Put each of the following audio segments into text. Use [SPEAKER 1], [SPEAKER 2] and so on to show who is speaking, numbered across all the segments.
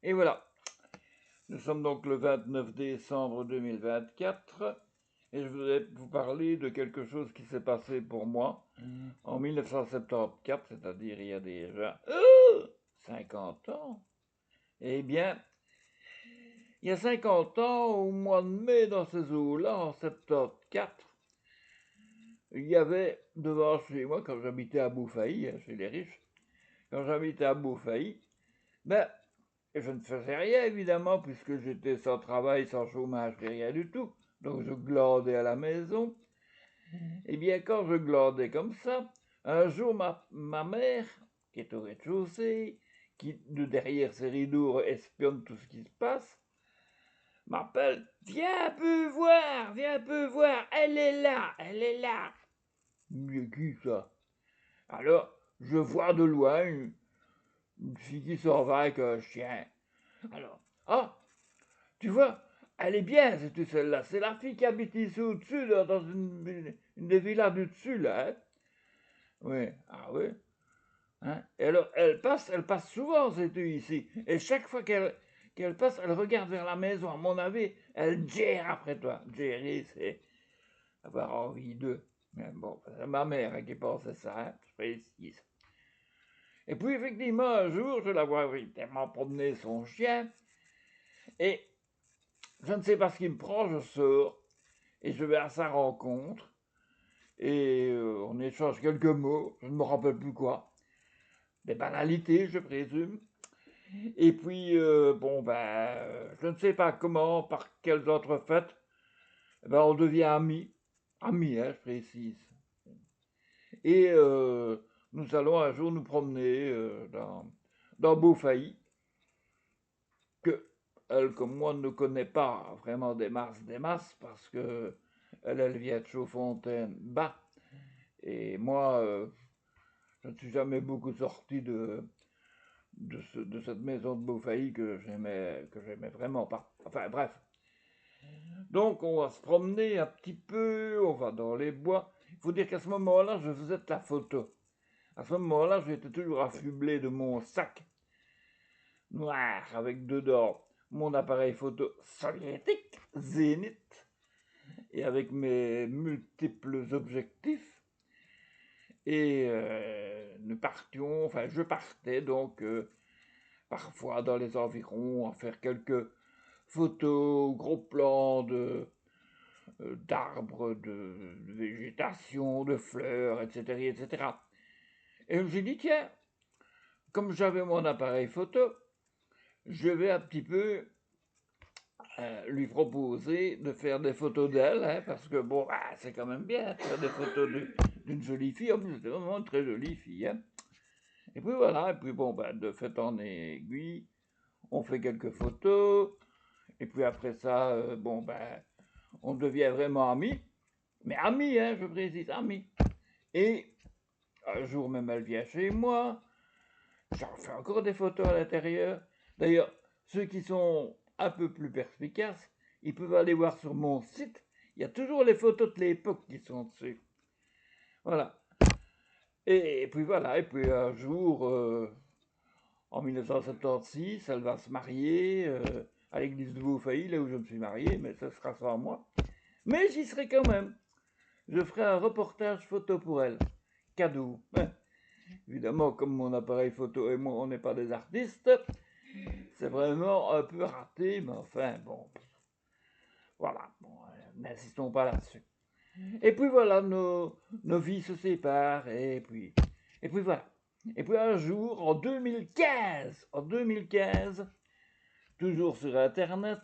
[SPEAKER 1] Et voilà, nous sommes donc le 29 décembre 2024 et je voudrais vous parler de quelque chose qui s'est passé pour moi en 1974, c'est-à-dire il y a déjà 50 ans. Eh bien, il y a 50 ans, au mois de mai, dans ces eaux-là, en 74, il y avait devant chez moi, quand j'habitais à Bouffailly, chez les riches, quand j'habitais à Bouffailly, ben, je ne faisais rien, évidemment, puisque j'étais sans travail, sans chômage, rien du tout. Donc je glandais à la maison. Et bien, quand je glandais comme ça, un jour, ma mère, qui est au rez-de-chaussée, qui, de derrière ses rideaux, espionne tout ce qui se passe, m'appelle. Viens un peu voir, elle est là, elle est là. Mais qui ça? Alors, je vois de loin une fille qui s'en va avec un chien. Alors, ah, tu vois, elle est bien, c'est celle-là. C'est la fille qui habite ici au-dessus, dans une des villas du dessus, là. Hein. Oui, ah oui. Hein. Et alors, elle passe souvent, c'est ici. Et chaque fois qu'elle passe, elle regarde vers la maison. À mon avis, elle gère après toi. Gérer, c'est avoir envie d'eux. Mais bon, c'est ma mère qui pensait ça, hein, je précise. Et puis, effectivement, un jour, je la vois évidemment promener son chien. Et je ne sais pas ce qui me prend, je sors. Et je vais à sa rencontre. Et on échange quelques mots, je ne me rappelle plus quoi. Des banalités, je présume. Et puis, bon, ben, je ne sais pas comment, par quels autres faits, ben, on devient amis. Amis, hein, je précise. Et nous allons un jour nous promener dans Beaufailly, que elle, comme moi, ne connaît pas vraiment des masses, parce que elle vient de Chaudfontaine-Bas. Et moi, je ne suis jamais beaucoup sorti de cette maison de Beaufailly que j'aimais vraiment pas. Enfin bref. Donc on va se promener un petit peu, on va dans les bois. Il faut dire qu'à ce moment-là, je faisais de la photo. À ce moment-là, j'étais toujours affublé de mon sac noir avec dedans mon appareil photo soviétique, Zénith, et avec mes multiples objectifs. Et nous partions, enfin je partais donc parfois dans les environs à faire quelques photos, gros plans d'arbres, de végétation, de fleurs, etc., etc. Et je me suis dit, tiens, comme j'avais mon appareil photo, je vais un petit peu lui proposer de faire des photos d'elle, hein, parce que bon, c'est quand même bien de faire des photos d'une jolie fille. En plus, c'était vraiment une très jolie fille. Hein. Et puis voilà, et puis bon, de fait en aiguille, on fait quelques photos, et puis après ça, on devient vraiment amis. Mais amis, hein, je précise, amis. Et un jour même, elle vient chez moi, j'en fais encore des photos à l'intérieur. D'ailleurs, ceux qui sont un peu plus perspicaces, ils peuvent aller voir sur mon site. Il y a toujours les photos de l'époque qui sont dessus. Voilà. Et puis voilà, et puis un jour, en 1976, elle va se marier à l'église de Beaufailly, là où je me suis marié, mais ce sera sans moi. Mais j'y serai quand même. Je ferai un reportage photo pour elle. Cadeau. Évidemment, comme mon appareil photo et moi, on n'est pas des artistes, c'est vraiment un peu raté, mais enfin, bon, voilà, bon, n'insistons pas là-dessus. Et puis voilà, nos vies se séparent, et puis voilà. Et puis un jour, en 2015, toujours sur Internet,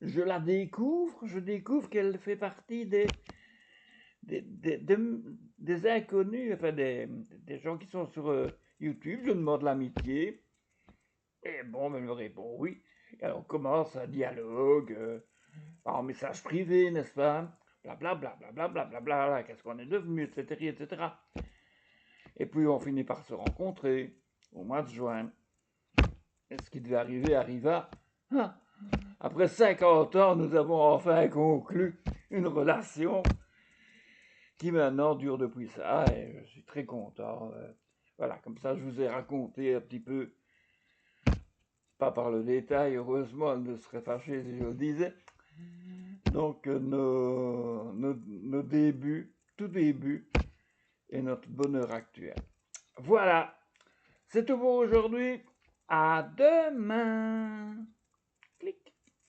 [SPEAKER 1] je découvre qu'elle fait partie des inconnus, enfin des gens qui sont sur YouTube. Je demande l'amitié, et bon, elle me répond oui. Et alors on commence un dialogue en message privé, n'est-ce pas? Blablabla, blablabla, blablabla, qu'est-ce qu'on est devenu, etc., etc. Et puis on finit par se rencontrer au mois de juin. Et ce qui devait arriver arriva. Ah, après 50 ans, nous avons enfin conclu une relation qui maintenant dure depuis ça, et je suis très content. Voilà, comme ça je vous ai raconté un petit peu pas par le détail, heureusement, elle ne serait fâchée si je le disais. Donc nos débuts, tout début, et notre bonheur actuel. Voilà, c'est tout pour aujourd'hui. À demain.